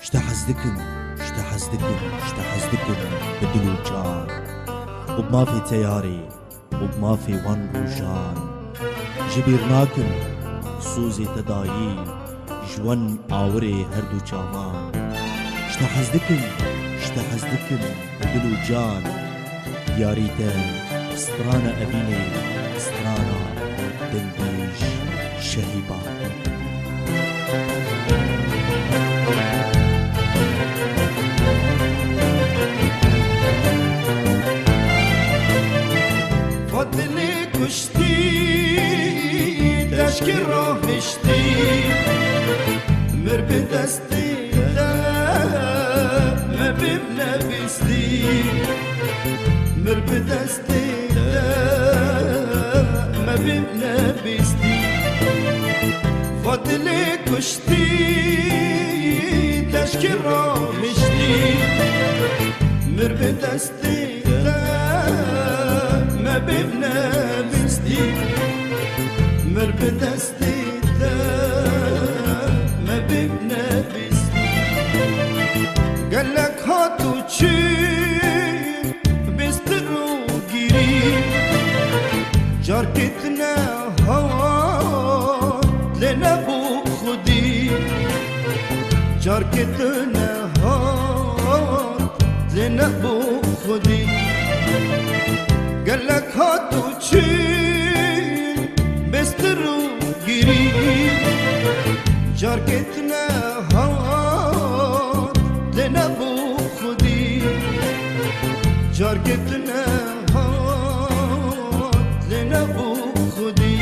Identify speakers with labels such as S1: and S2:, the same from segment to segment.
S1: اشتحزدكن بدلو جان وبما في تياري وبما في ون روجان جبيرناكن سوزي تدايي جوان آوري هردو جامان اشتحزدكن بدلو جان ياريتن استرانا أبيني استرانا دنديش شهيبان
S2: فضلي كشتي تشكي راهشتي مر بدستي لا ما بنبستي مر بدستي لا ما بنبستي فضلي كشتي تشكي راهشتي مر بدستي ما بنبستي مر بدستي ما بنبستي قالك هاتو تشي بسترو جيري جاركتنا هوا لنا بخدي جاركتنا هوا لنا بخدي قالك هاتو تشيل بسترو جيري جاركتنا هات لنا بخدي جاركتنا هات لنا بخدي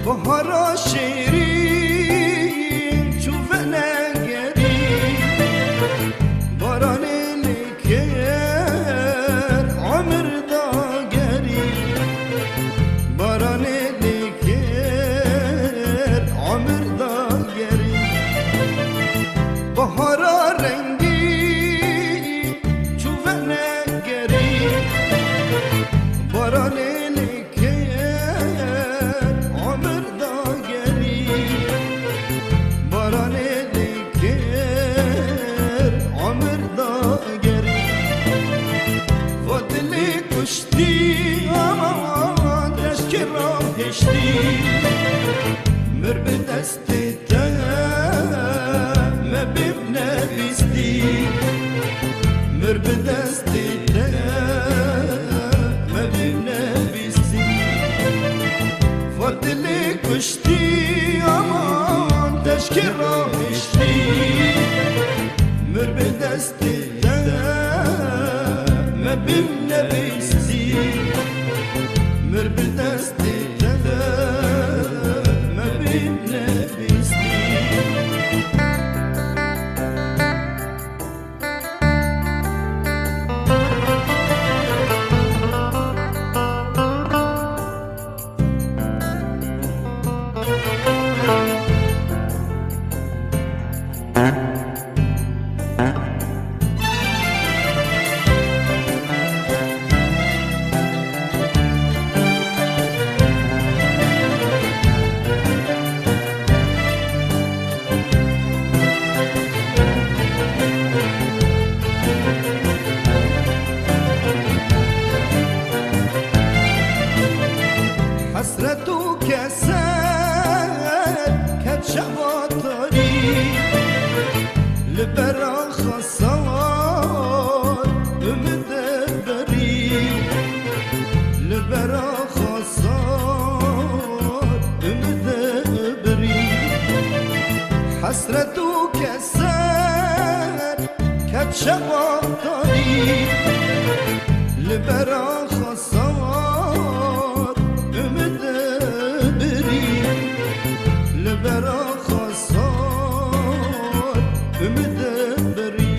S2: بهارا شیرین چوبنا گری باران لیکر عمر داگری باران لیکر عمر داگری بهارا رنگی چوبنا گری باران کشتی آمان دشکی راهشتی مر به دست دم بنبستی مر به دست دم بنبستی فضلی کشتی آمان دشکی راهشتی مر به دست دم بنبستی مر به دست دم بنبستی حسرت و کسل کت شباتاری لبرا خسار امد بری لبرا خسار امد بری حسرت و کسل کت شباتاری لبرا خسار أمد بري لبرا خسار أمد بري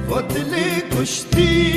S2: فاتلي كشتي